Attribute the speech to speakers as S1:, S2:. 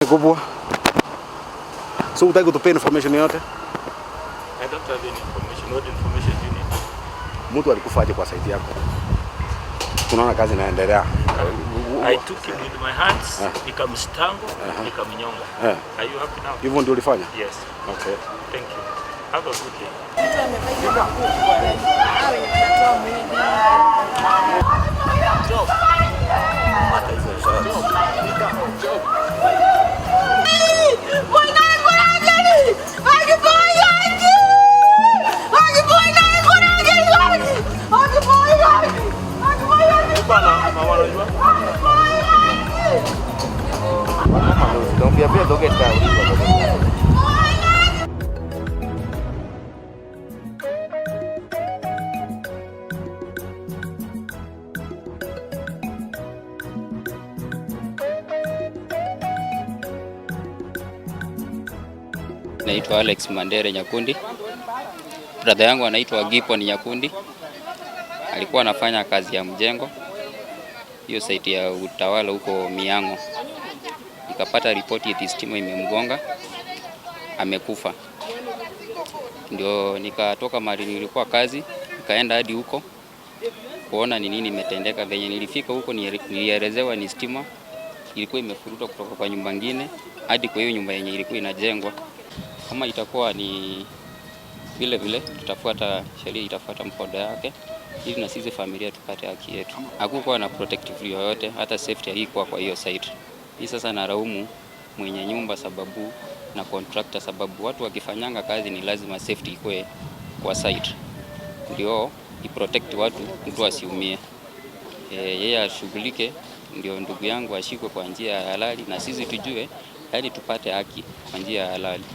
S1: Kubwa. So utaki kutupa information yote?
S2: I don't have any information. What information do you need?
S1: Mtu alikufa aje kwa site yako? Tunaona kazi inaendelea.
S2: I took him with my hands, nikamstango, nikamnyonga. Are you happy now?
S1: Hivyo ndio ulifanya?
S2: Yes.
S1: Okay.
S2: Thank you. Have a good day.
S3: Naitwa Alex Mandere Nyakundi. Brother yangu anaitwa Gibon Nyakundi. Alikuwa anafanya kazi ya mjengo. Hiyo site ya Utawala huko Mihango. Nikapata ripoti eti stima imemgonga. Amekufa. Ndio nikatoka mahali nilikuwa kazi, nikaenda hadi huko kuona ni nini imetendeka. Venye nilifika huko nilielezewa ni stima ilikuwa imefuruta kutoka kwa nyumba nyingine hadi kwa hiyo nyumba yenye ilikuwa inajengwa. Kama itakuwa ni vile tutafuata sheria, itafuata mkondo yake ili na sisi familia tupate haki yetu. Hakukuwa na protective yoyote, hata safety haikuwa kwa hiyo site. Hii sasa naraumu mwenye nyumba sababu na contractor sababu watu wakifanyanga kazi ni lazima safety ikuwe kwa site. Ndio iprotect watu, mtu asiumie. Yeye ashughulike, ndio ndugu yangu ashikwe kwa njia ya halali na sisi tujue hadi tupate haki kwa njia ya halali.